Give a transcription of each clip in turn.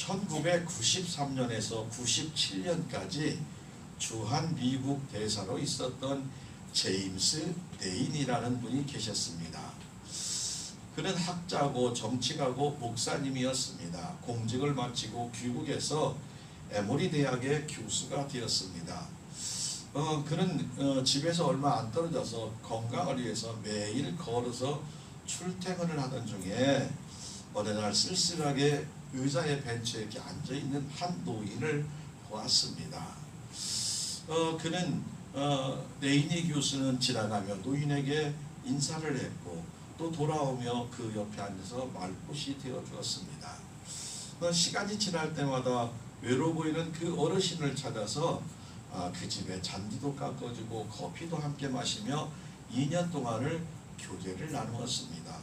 1993년에서 97년까지 주한 미국 대사로 있었던 제임스 레인이라는 분이 계셨습니다. 그는 학자고 정치가고 목사님이었습니다. 공직을 마치고 귀국해서 에모리 대학의 교수가 되었습니다. 그는 집에서 얼마 안 떨어져서 건강을 위해서 매일 걸어서 출퇴근을 하던 중에 어느 날 쓸쓸하게 의자의 벤치에 이렇게 앉아있는 한 노인을 보았습니다. 그는 레이니 교수는 지나가며 노인에게 인사를 했고 또 돌아오며 그 옆에 앉아서 말벗이 되어 주었습니다. 시간이 지날 때마다 외로워 보이는 그 어르신을 찾아서 그 집에 잔디도 깎아주고 커피도 함께 마시며 2년 동안을 교제를 나누었습니다.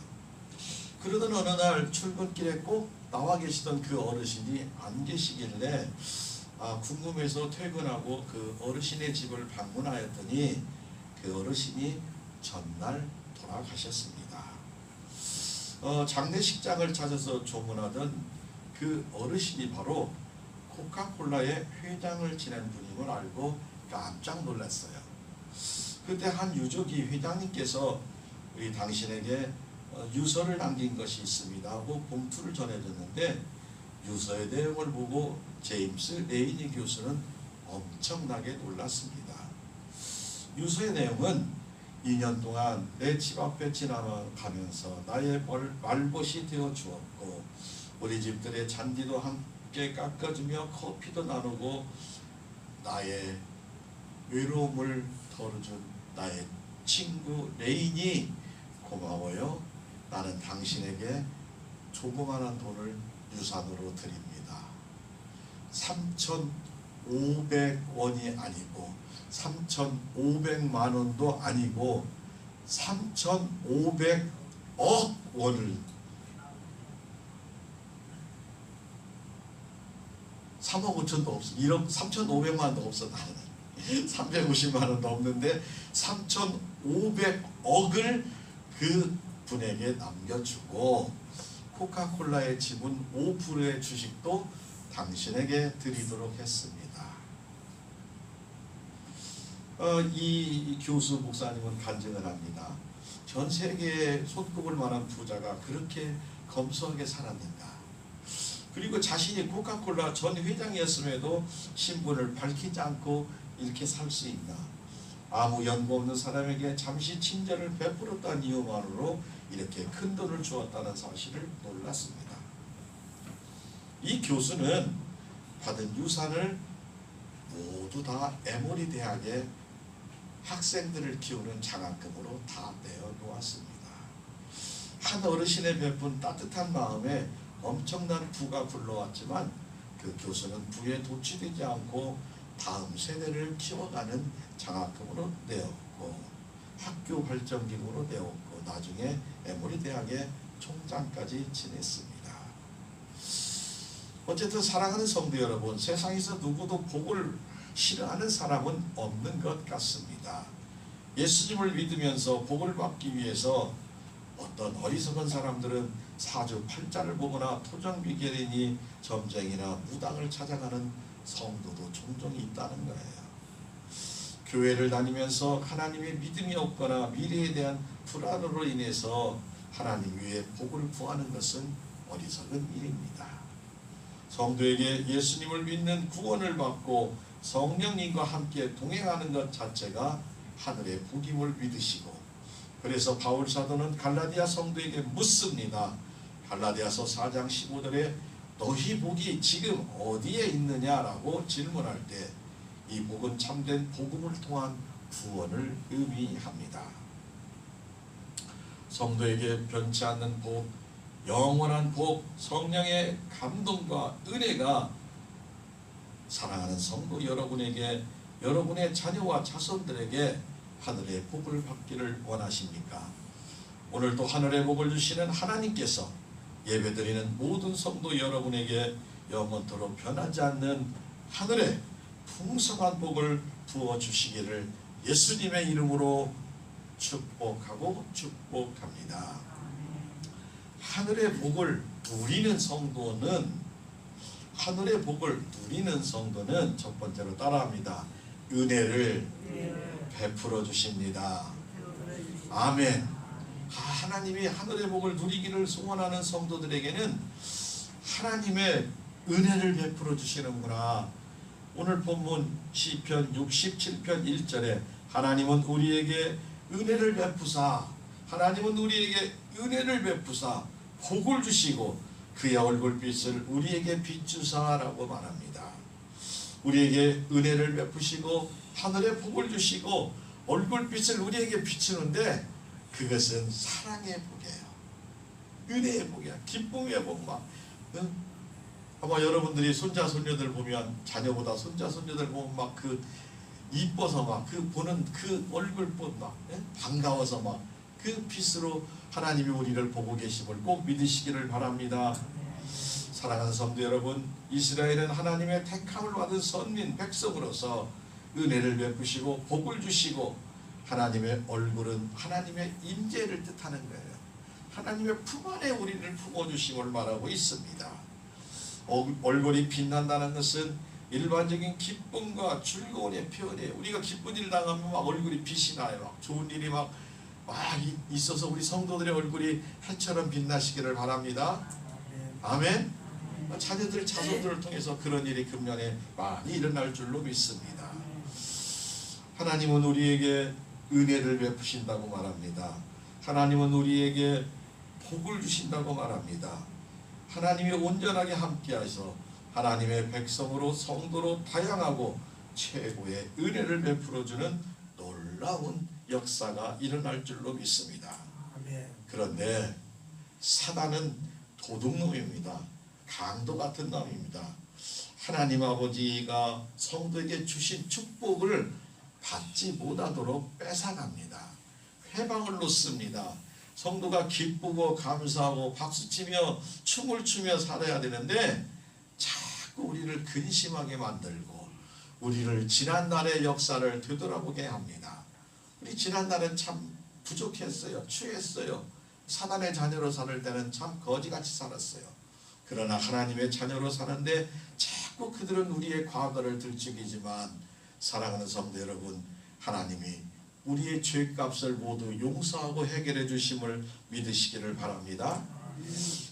그러던 어느 날 출근길에 꼭 나와 계시던 그 어르신이 안 계시길래 궁금해서 퇴근하고 그 어르신의 집을 방문하였더니 그 어르신이 전날 돌아가셨습니다. 장례식장을 찾아서 조문하던 그 어르신이 바로 코카콜라의 회장을 지낸 분임을 알고 깜짝 놀랐어요. 그때 한 유족이 회장님께서 우리 당신에게 유서를 남긴 것이 있습니다 하고 봉투를 전해줬는데 유서의 내용을 보고 제임스 레이니 교수는 엄청나게 놀랐습니다. 유서의 내용은 2년 동안 내 집 앞에 지나가면서 나의 말벗이 되어 주었고 우리 집들의 잔디도 함께 깎아주며 커피도 나누고 나의 외로움을 덜어준 나의 친구 레인이 고마워요. 나는 당신에게 조그마한 돈을 유산으로 드립니다. 3,500원이 아니고 3,500만 원도 아니고 3,500억 원을 3억 5천도 없어. 1억 3,500만 원도 없어. 나는 350만 원도 없는데 3,500억을 그 분에게 남겨주고 코카콜라의 지분 5%의 주식도 당신에게 드리도록 했습니다. 이 교수 목사님은 간증을 합니다. 전 세계에 손꼽을 만한 부자가 그렇게 검소하게 살았는가? 그리고 자신이 코카콜라 전 회장이었음에도 신분을 밝히지 않고 이렇게 살 수 있나? 아무 연고 없는 사람에게 잠시 친절을 베풀었다는 이유만으로 이렇게 큰 돈을 주었다는 사실을 놀랐습니다. 이 교수는 받은 유산을 모두 다 에모리 대학의 학생들을 키우는 장학금으로 다 내어놓았습니다. 한 어르신의 베푼 따뜻한 마음에 엄청난 부가 불러왔지만 그 교수는 부에 도취되지 않고 다음 세대를 키워가는 장학금으로 내었고 학교 발전기금으로 내었고 나중에 에모리 대학의 총장까지 지냈습니다. 어쨌든 사랑하는 성도 여러분, 세상에서 누구도 복을 싫어하는 사람은 없는 것 같습니다. 예수님을 믿으면서 복을 받기 위해서 어떤 어리석은 사람들은 사주팔자를 보거나 토정비결이니 점쟁이나 무당을 찾아가는 성도도 종종 있다는 거예요. 교회를 다니면서 하나님의 믿음이 없거나 미래에 대한 불안으로 인해서 하나님 위에 복을 구하는 것은 어리석은 일입니다. 성도에게 예수님을 믿는 구원을 받고 성령님과 함께 동행하는 것 자체가 하늘의 복임을 믿으시고, 그래서 바울 사도는 갈라디아 성도에게 묻습니다. 갈라디아서 4장 15절에 너희 복이 지금 어디에 있느냐라고 질문할 때 이 복은 참된 복음을 통한 구원을 의미합니다. 성도에게 변치 않는 복, 영원한 복, 성령의 감동과 은혜가 사랑하는 성도 여러분에게, 여러분의 자녀와 자손들에게 하늘의 복을 받기를 원하십니까? 오늘도 하늘의 복을 주시는 하나님께서 예배드리는 모든 성도 여러분에게 영원토록 변하지 않는 하늘의 풍성한 복을 부어주시기를 예수님의 이름으로 축복하고 축복합니다. 하늘의 복을 누리는 성도는 하늘의 복을 누리는 성도는 첫 번째로 따라합니다. 은혜를 베풀어 주십니다. 아멘. 하나님이 하늘의 복을 누리기를 소원하는 성도들에게는 하나님의 은혜를 베풀어 주시는구나. 오늘 본문 시편 67편 1절에 하나님은 우리에게 은혜를 베푸사, 하나님은 우리에게 은혜를 베푸사 복을 주시고 그의 얼굴빛을 우리에게 비추사라고 말합니다. 우리에게 은혜를 베푸시고 하늘의 복을 주시고 얼굴빛을 우리에게 비추는데 그것은 사랑의 복이에요. 은혜의 복이야. 기쁨의 복만. 아마 여러분들이 손자 손녀들 보면, 자녀보다 손자 손녀들 보면 막 그 이뻐서 막 그 보는 그 얼굴빛 막 반가워서 막 그 빛으로 하나님이 우리를 보고 계심을 꼭 믿으시기를 바랍니다. 사랑하는 성도 여러분, 이스라엘은 하나님의 택함을 받은 선민 백성으로서 은혜를 베푸시고 복을 주시고 하나님의 얼굴은 하나님의 임재를 뜻하는 거예요. 하나님의 품 안에 우리를 품어주심을 말하고 있습니다. 얼굴이 빛난다는 것은 일반적인 기쁨과 즐거움의 표현이에요. 우리가 기쁜 일 당하면 막 얼굴이 빛이 나요. 막 좋은 일이 막 있어서 우리 성도들의 얼굴이 해처럼 빛나시기를 바랍니다. 아멘. 자녀들, 자손들을 통해서 그런 일이 금년에 많이 일어날 줄로 믿습니다. 하나님은 우리에게 은혜를 베푸신다고 말합니다. 하나님은 우리에게 복을 주신다고 말합니다. 하나님이 온전하게 함께하셔서 하나님의 백성으로 성도로 다양하고 최고의 은혜를 베풀어주는 놀라운 역사가 일어날 줄로 믿습니다. 그런데 사단은 도둑놈입니다. 강도 같은 놈입니다. 하나님 아버지가 성도에게 주신 축복을 받지 못하도록 뺏어갑니다. 회방을 놓습니다. 성도가 기쁘고 감사하고 박수치며 춤을 추며 살아야 되는데 자꾸 우리를 근심하게 만들고 우리를 지난날의 역사를 되돌아보게 합니다. 우리 지난날은 참 부족했어요. 취했어요. 사단의 자녀로 살 때는 참 거지같이 살았어요. 그러나 하나님의 자녀로 사는데 자꾸 그들은 우리의 과거를 들추기지만, 사랑하는 성도 여러분, 하나님이 우리의 죄값을 모두 용서하고 해결해 주심을 믿으시기를 바랍니다.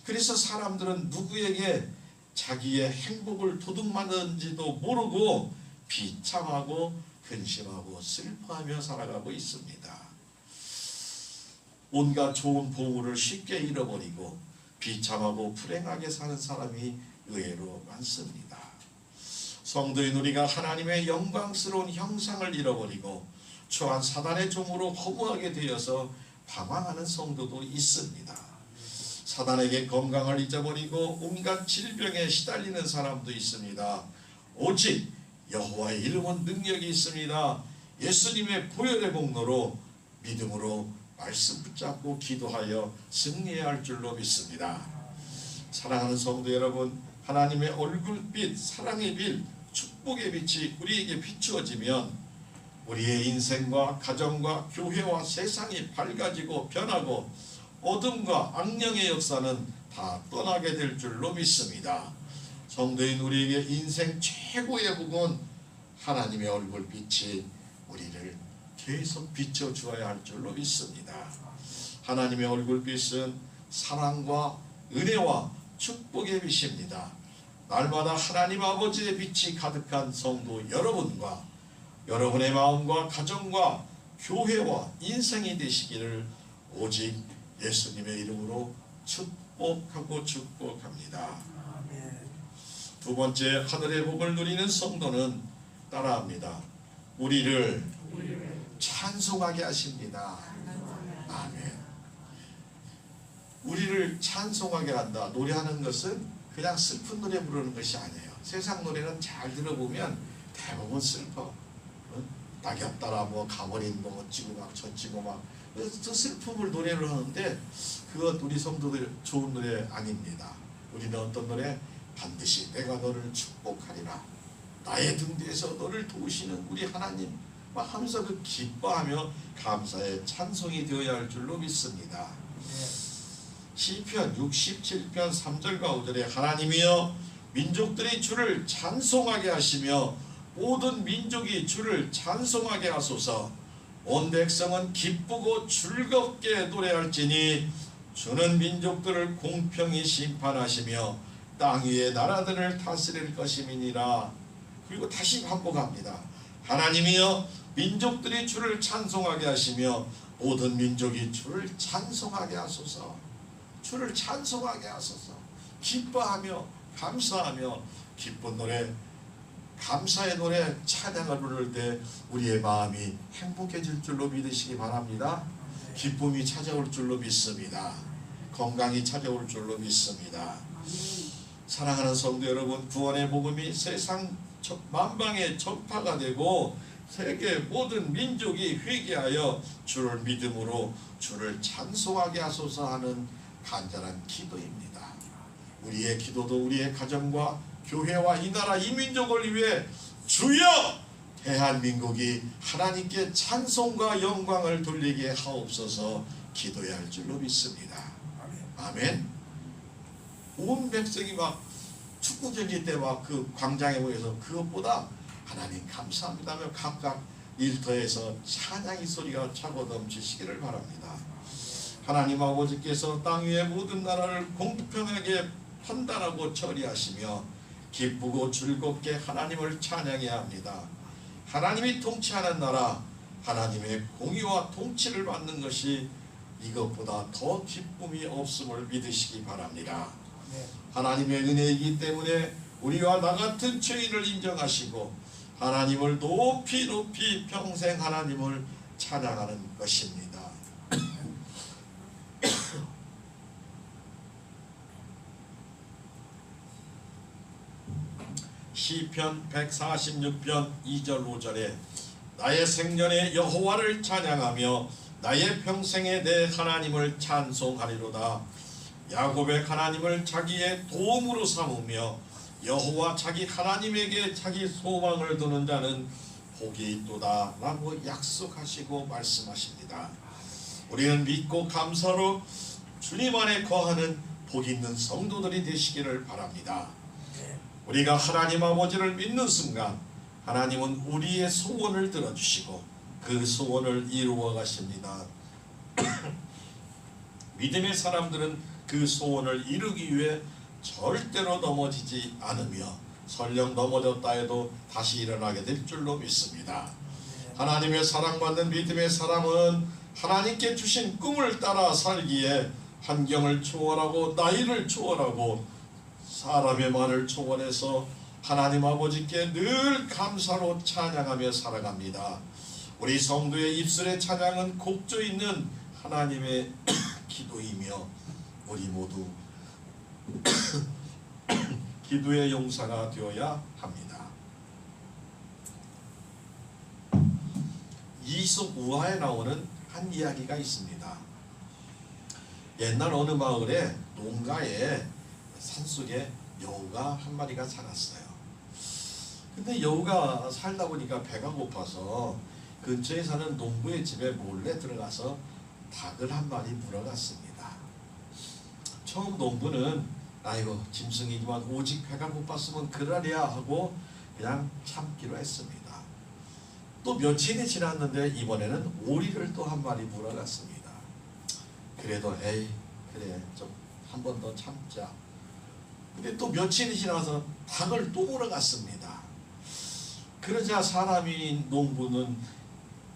그래서 사람들은 누구에게 자기의 행복을 도둑맞는지도 모르고 비참하고 근심하고 슬퍼하며 살아가고 있습니다. 온갖 좋은 보물을 쉽게 잃어버리고 비참하고 불행하게 사는 사람이 의외로 많습니다. 성도인 우리가 하나님의 영광스러운 형상을 잃어버리고 초한 사단의 종으로 허무하게 되어서 방황하는 성도도 있습니다. 사단에게 건강을 잊어버리고 온갖 질병에 시달리는 사람도 있습니다. 오직 여호와의 이름은 능력이 있습니다. 예수님의 보혈의 공로로 믿음으로 말씀 붙잡고 기도하여 승리해야 할 줄로 믿습니다. 사랑하는 성도 여러분, 하나님의 얼굴빛, 사랑의 빛, 축복의 빛이 우리에게 비추어지면 우리의 인생과 가정과 교회와 세상이 밝아지고 변하고 어둠과 악령의 역사는 다 떠나게 될 줄로 믿습니다. 성도인 우리에게 인생 최고의 복은 하나님의 얼굴빛이 우리를 계속 비춰주어야 할 줄로 믿습니다. 하나님의 얼굴빛은 사랑과 은혜와 축복의 빛입니다. 날마다 하나님 아버지의 빛이 가득한 성도 여러분과 여러분의 마음과 가정과 교회와 인생이 되시기를 오직 예수님의 이름으로 축복하고 축복합니다. 두 번째, 하늘의 복을 누리는 성도는 따라합니다. 우리를 찬송하게 하십니다. 아멘. 우리를 찬송하게 한다. 노래하는 것은 그냥 슬픈 노래 부르는 것이 아니에요. 세상 노래는 잘 들어보면 대부분 슬퍼. 낙엽 따라 뭐 가버린 뭐 어찌고 막 저찌고 막 그 슬픔을 노래를 하는데 그것 우리 성도들 좋은 노래 아닙니다. 우리는 어떤 노래? 반드시 내가 너를 축복하리라. 나의 등 뒤에서 너를 도우시는 우리 하나님 막 하면서 그 기뻐하며 감사의 찬송이 되어야 할 줄로 믿습니다. 시편 67편 3절과 5절에 하나님이여 민족들이 주를 찬송하게 하시며 모든 민족이 주를 찬송하게 하소서. 온 백성은 기쁘고 즐겁게 노래할지니 주는 민족들을 공평히 심판하시며 땅 위의 나라들을 다스릴 것임이니라. 그리고 다시 반복합니다. 하나님이여 민족들이 주를 찬송하게 하시며 모든 민족이 주를 찬송하게 하소서. 주를 찬송하게 하소서. 기뻐하며 감사하며 기쁜 노래, 감사의 노래, 찬양을 부를 때 우리의 마음이 행복해질 줄로 믿으시기 바랍니다. 기쁨이 찾아올 줄로 믿습니다. 건강이 찾아올 줄로 믿습니다. 사랑하는 성도 여러분, 구원의 복음이 세상 만방에 전파가 되고 세계 모든 민족이 회개하여 주를 믿음으로 주를 찬송하게 하소서 하는 간절한 기도입니다. 우리의 기도도 우리의 가정과 교회와 이 나라 이 민족을 위해 주여 대한민국이 하나님께 찬송과 영광을 돌리게 하옵소서 기도해야 할 줄로 믿습니다. 아멘. 온 백성이 막 축구 경기 때 막 그 광장에 모여서 그것보다 하나님 감사합니다며 각각 일터에서 찬양의 소리가 차고 넘치시기를 바랍니다. 하나님 아버지께서 땅 위의 모든 나라를 공평하게 판단하고 처리하시며 기쁘고 즐겁게 하나님을 찬양해야 합니다. 하나님이 통치하는 나라, 하나님의 공의와 통치를 받는 것이 이것보다 더 기쁨이 없음을 믿으시기 바랍니다. 하나님의 은혜이기 때문에 우리와 나 같은 죄인을 인정하시고 하나님을 높이 높이 평생 하나님을 찬양하는 것입니다. 시편 146편 2절 5절에 나의 생전에 여호와를 찬양하며 나의 평생에 내 하나님을 찬송하리로다. 야곱의 하나님을 자기의 도움으로 삼으며 여호와 자기 하나님에게 자기 소망을 두는 자는 복이 있도다 라고 약속하시고 말씀하십니다. 우리는 믿고 감사로 주님 안에 거하는 복 있는 성도들이 되시기를 바랍니다. 우리가 하나님 아버지를 믿는 순간 하나님은 우리의 소원을 들어주시고 그 소원을 이루어 가십니다. 믿음의 사람들은 그 소원을 이루기 위해 절대로 넘어지지 않으며 설령 넘어졌다 해도 다시 일어나게 될 줄로 믿습니다. 하나님의 사랑받는 믿음의 사람은 하나님께 주신 꿈을 따라 살기에 환경을 초월하고 나이를 초월하고 사람의 말을 초월해서 하나님 아버지께 늘 감사로 찬양하며 살아갑니다. 우리 성도의 입술의 찬양은 곡조 있는 하나님의 기도이며 우리 모두 기도의 용사가 되어야 합니다. 이솝 우화에 나오는 한 이야기가 있습니다. 옛날 어느 마을에 농가에 산속에 여우가 한 마리가 살았어요. 근데 여우가 살다 보니까 배가 고파서 근처에 사는 농부의 집에 몰래 들어가서 닭을 한 마리 물어갔습니다. 처음 농부는 아이고 짐승이지만 오직 배가 고팠으면 그러랴 하고 그냥 참기로 했습니다. 또 며칠이 지났는데 이번에는 오리를 또 한 마리 물어갔습니다. 그래도 에이 그래 좀 한 번 더 참자. 근데 또 며칠이 지나서 닭을 또 물어갔습니다. 그러자 사람이 농부는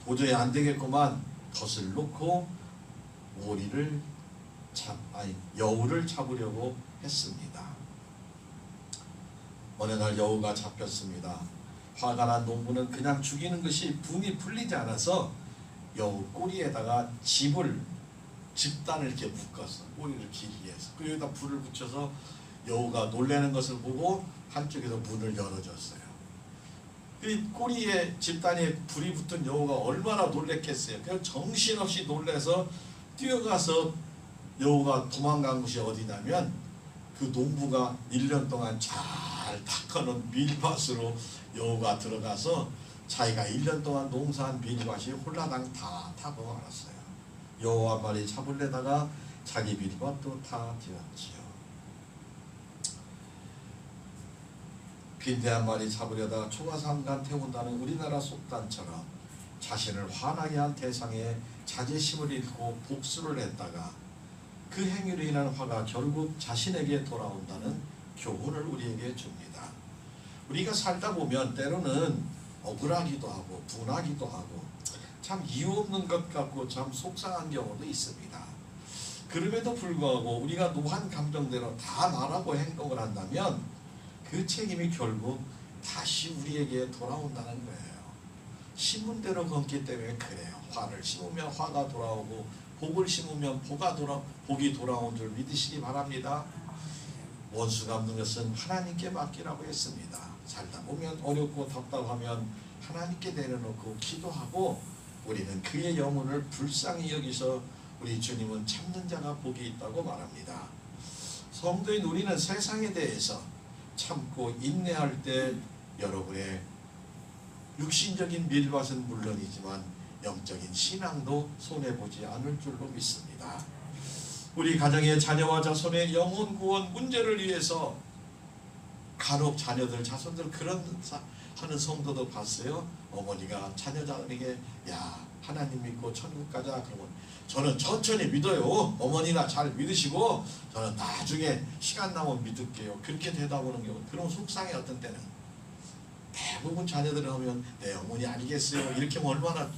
도저히 안 되겠구만 덫을 놓고 여우를 잡으려고 했습니다. 어느 날 여우가 잡혔습니다. 화가 난 농부는 그냥 죽이는 것이 붕이 풀리지 않아서 여우 꼬리에다가 집단을 이렇게 묶어서 꼬리를 길게 해서 그 여기다 불을 붙여서 여우가 놀라는 것을 보고 한쪽에서 문을 열어줬어요. 그 꼬리에 집단에 불이 붙은 여우가 얼마나 놀랬겠어요. 그냥 정신없이 놀라서 뛰어가서 여우가 도망간 곳이 어디냐면 그 농부가 1년 동안 잘 닦아놓은 밀밭으로 여우가 들어가서 자기가 1년 동안 농사한 밀밭이 홀라당 다 타고 말았어요. 여우 한 마리 잡으려다가 자기 밀밭도 다 되었지요. 빈대 한 마리 잡으려다 초가삼간 태운다는 우리나라 속담처럼 자신을 화나게 한 대상에 자제심을 잃고 복수를 했다가 그 행위로 인한 화가 결국 자신에게 돌아온다는 교훈을 우리에게 줍니다. 우리가 살다 보면 때로는 억울하기도 하고 분하기도 하고 참 이유 없는 것 같고 참 속상한 경우도 있습니다. 그럼에도 불구하고 우리가 노한 감정대로 다 말하고 행동을 한다면 그 책임이 결국 다시 우리에게 돌아온다는 거예요. 심은 대로 걷기 때문에 그래요. 화를 심으면 화가 돌아오고 복을 심으면 복이 돌아온 줄 믿으시기 바랍니다. 원수 갚는 것은 하나님께 맡기라고 했습니다. 살다 보면 어렵고 답답하면 하나님께 내려놓고 기도하고 우리는 그의 영혼을 불쌍히 여기서 우리 주님은 참는 자가 복이 있다고 말합니다. 성도인 우리는 세상에 대해서 참고 인내할 때 여러분의 육신적인 밀밭은 물론이지만 영적인 신앙도 손해보지 않을 줄로 믿습니다. 우리 가정의 자녀와 자손의 영혼 구원 문제를 위해서 간혹 자녀들 자손들 그런 하는 성도도 봤어요. 어머니가 자녀들에게 야 하나님 믿고 천국 가자 그러면 저는 천천히 믿어요. 어머니나 잘 믿으시고 저는 나중에 시간 나면 믿을게요. 그렇게 대답하는 경우 그런 속상해. 어떤 때는 대부분 자녀들을 하면 네 어머니 알겠어요 이렇게 하면 얼마나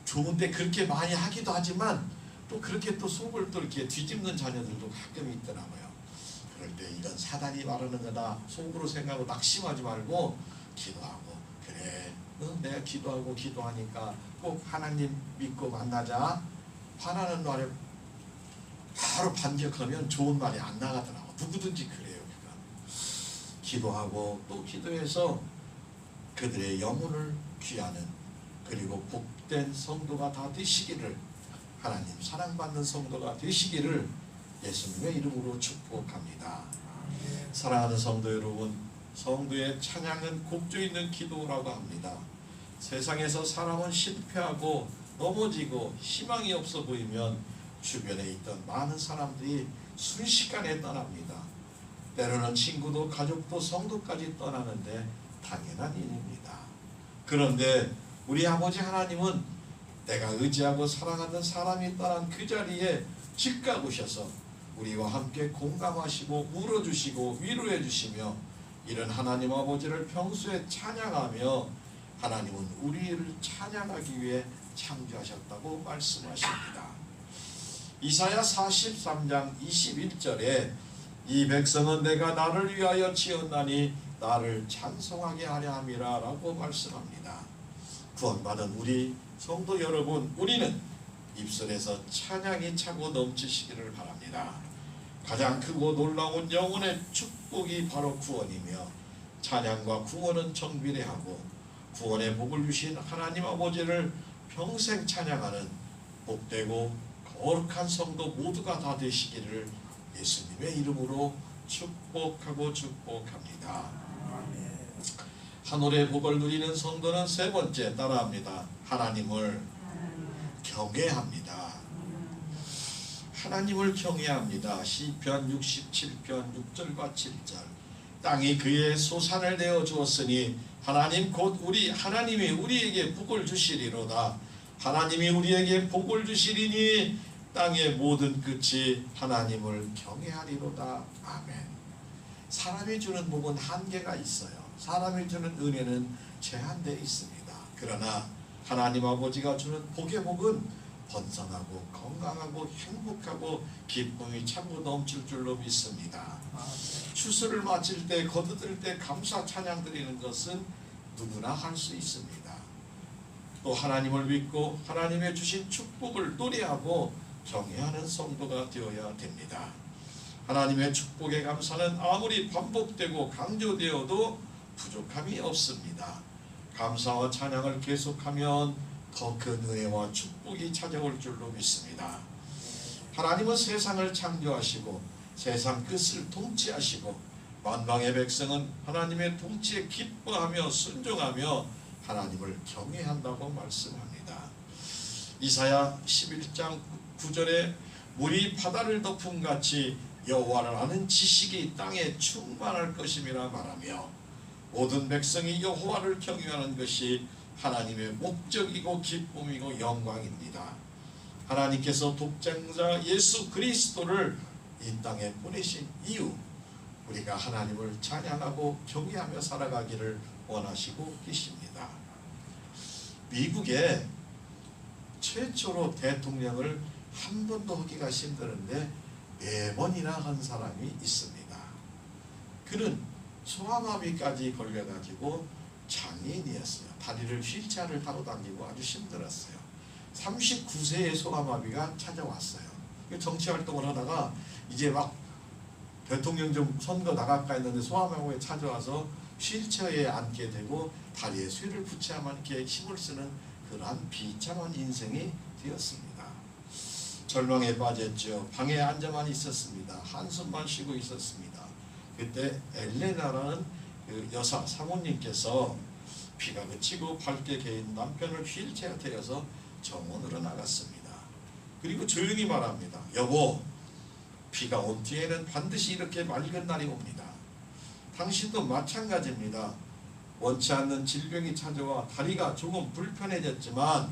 좋은데 그렇게 많이 하기도 하지만 또 그렇게 또 속을 또 이렇게 뒤집는 자녀들도 가끔 있더라고요. 그럴 때 이건 사단이 말하는 거다 속으로 생각하고 낙심하지 말고 기도하고 그래 내가 기도하고 기도하니까 꼭 하나님 믿고 만나자. 화나는 말에 바로 반격하면 좋은 말이 안 나가더라고. 누구든지 그래요. 그러니까 기도하고 또 기도해서 그들의 영혼을 귀하는 그리고 복된 성도가 다 되시기를 하나님 사랑받는 성도가 되시기를 예수님의 이름으로 축복합니다. 사랑하는 성도 여러분, 성도의 찬양은 곡조 있는 기도라고 합니다. 세상에서 사람은 실패하고 넘어지고 희망이 없어 보이면 주변에 있던 많은 사람들이 순식간에 떠납니다. 때로는 친구도 가족도 성도까지 떠나는데 당연한 일입니다. 그런데 우리 아버지 하나님은 내가 의지하고 사랑하는 사람이 떠난 그 자리에 즉각 오셔서 우리와 함께 공감하시고 울어주시고 위로해 주시며 이런 하나님 아버지를 평소에 찬양하며 하나님은 우리를 찬양하기 위해 창조하셨다고 말씀하십니다. 이사야 43장 21절에 이 백성은 내가 나를 위하여 지었나니 나를 찬송하게 하려 함이라 라고 말씀합니다. 구원받은 우리 성도 여러분, 우리는 입술에서 찬양이 차고 넘치시기를 바랍니다. 가장 크고 놀라운 영혼의 축복이 바로 구원이며 찬양과 구원은 정비례하고 구원의 복을 주신 하나님 아버지를 평생 찬양하는 복되고 거룩한 성도 모두가 다 되시기를 예수님의 이름으로 축복하고 축복합니다. 하늘의 복을 누리는 성도는 세 번째 따라합니다. 하나님을 경외합니다. 하나님을 경외합니다. 시편 67편 6절과 7절 땅이 그의 소산을 내어 주었으니 하나님 곧 하나님이 우리에게 복을 주시리로다. 하나님이 우리에게 복을 주시리니 땅의 모든 끝이 하나님을 경외하리로다. 아멘. 사람이 주는 복은 한계가 있어요. 사람이 주는 은혜는 제한되어 있습니다. 그러나 하나님 아버지가 주는 복의 복은 번성하고 건강하고 행복하고 기쁨이 차고 넘칠 줄로 믿습니다. 추수를 마칠 때 거두들 때 감사 찬양 드리는 것은 누구나 할 수 있습니다. 또 하나님을 믿고 하나님의 주신 축복을 노래하고 경외하는 성도가 되어야 됩니다. 하나님의 축복의 감사는 아무리 반복되고 강조되어도 부족함이 없습니다. 감사와 찬양을 계속하면 더 큰 은혜와 축복이 찾아올 줄로 믿습니다. 하나님은 세상을 창조하시고 세상 끝을 통치하시고 만방의 백성은 하나님의 통치에 기뻐하며 순종하며 하나님을 경외한다고 말씀합니다. 이사야 11장 9절에 물이 바다를 덮음같이 여호와를 아는 지식이 땅에 충만할 것임이라 말하며 모든 백성이 여호와를 경외하는 것이 하나님의 목적이고 기쁨이고 영광입니다. 하나님께서 독생자 예수 그리스도를 이 땅에 보내신 이유, 우리가 하나님을 찬양하고 경외하며 살아가기를 원하시고 계십니다. 미국에 최초로 대통령을 한 번도 하기가 힘드는데 4번이나 한 사람이 있습니다. 그는 소아마비까지 걸려가지고 장애인이었어요. 다리를 휠체어를 타고 다니고 아주 힘들었어요. 39세의 소아마비가 찾아왔어요. 정치활동을 하다가 이제 막 대통령 좀 선거 나갈까 했는데 소아마비가 찾아와서 휠체어에 앉게 되고 다리에 쇠를 붙여야만 이렇게 힘을 쓰는 그러한 비참한 인생이 되었습니다. 절망에 빠졌죠. 방에 앉아만 있었습니다. 한숨만 쉬고 있었습니다. 그때 엘레나라는 그 여사 사모님께서 비가 그치고 밝게 개인 남편을 휠체어 태워서 정원으로 나갔습니다. 그리고 조용히 말합니다. 여보, 비가 온 뒤에는 반드시 이렇게 맑은 날이 옵니다. 당신도 마찬가지입니다. 원치 않는 질병이 찾아와 다리가 조금 불편해졌지만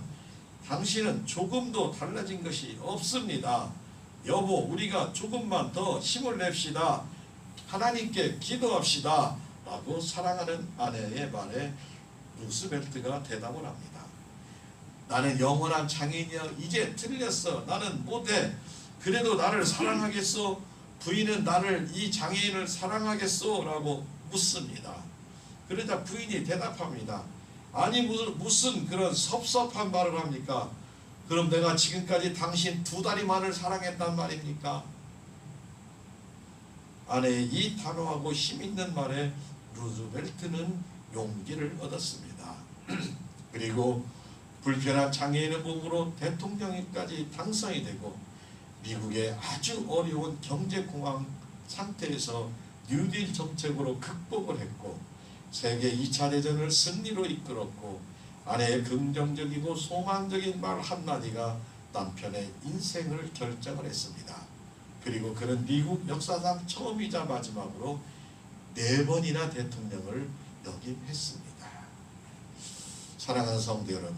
당신은 조금도 달라진 것이 없습니다. 여보, 우리가 조금만 더 힘을 냅시다. 하나님께 기도합시다. 라고 사랑하는 아내의 말에 루스벨트가 대답을 합니다. 나는 영원한 장애인이야. 이제 틀렸어. 나는 못해. 그래도 나를 사랑하겠소? 부인은 나를, 이 장애인을 사랑하겠소? 라고 묻습니다. 그러자 부인이 대답합니다. 아니 무슨 그런 섭섭한 말을 합니까? 그럼 내가 지금까지 당신 2다리만을 사랑했단 말입니까? 아내의 이 단호하고 힘있는 말에 루즈벨트는 용기를 얻었습니다. 그리고 불편한 장애인의 몸으로 대통령까지 당선이 되고 미국의 아주 어려운 경제공황 상태에서 뉴딜 정책으로 극복을 했고 세계 2차 대전을 승리로 이끌었고 아내의 긍정적이고 소망적인 말 한마디가 남편의 인생을 결정을 했습니다. 그리고 그는 미국 역사상 처음이자 마지막으로 4번이나 대통령을 역임했습니다. 사랑하는 성도 여러분,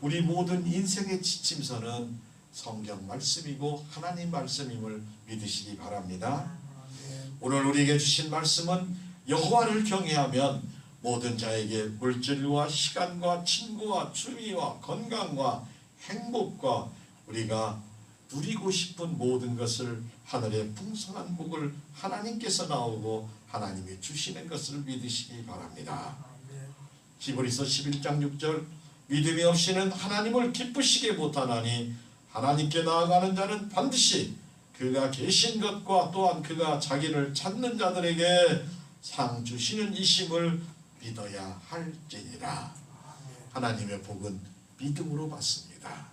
우리 모든 인생의 지침서는 성경 말씀이고 하나님 말씀임을 믿으시기 바랍니다. 오늘 우리에게 주신 말씀은 여호와를 경외하면 모든 자에게 물질과 시간과 친구와 취미와 건강과 행복과 우리가 누리고 싶은 모든 것을 하늘의 풍성한 복을 하나님께서 나오고 하나님이 주시는 것을 믿으시기 바랍니다. 히브리서 11장 6절 믿음이 없이는 하나님을 기쁘시게 못하나니 하나님께 나아가는 자는 반드시 그가 계신 것과 또한 그가 자기를 찾는 자들에게 상 주시는 이심을 믿어야 할지니라. 하나님의 복은 믿음으로 받습니다.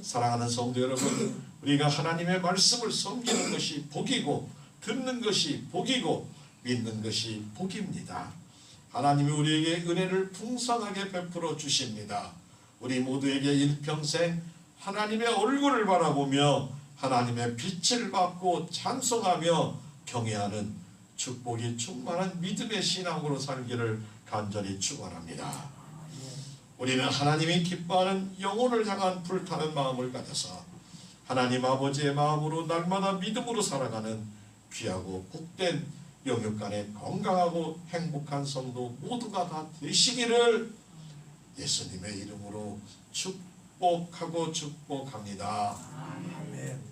사랑하는 성도 여러분, 우리가 하나님의 말씀을 섬기는 것이 복이고 듣는 것이 복이고 믿는 것이 복입니다. 하나님이 우리에게 은혜를 풍성하게 베풀어 주십니다. 우리 모두에게 일평생 하나님의 얼굴을 바라보며 하나님의 빛을 받고 찬송하며 경외하는 축복이 충만한 믿음의 신앙으로 살기를 간절히 축원합니다. 우리는 하나님이 기뻐하는 영혼을 향한 불타는 마음을 가져서 하나님 아버지의 마음으로 날마다 믿음으로 살아가는 귀하고 복된 영육간의 건강하고 행복한 성도 모두가 다 되시기를 예수님의 이름으로 축복하고 축복합니다. 아멘.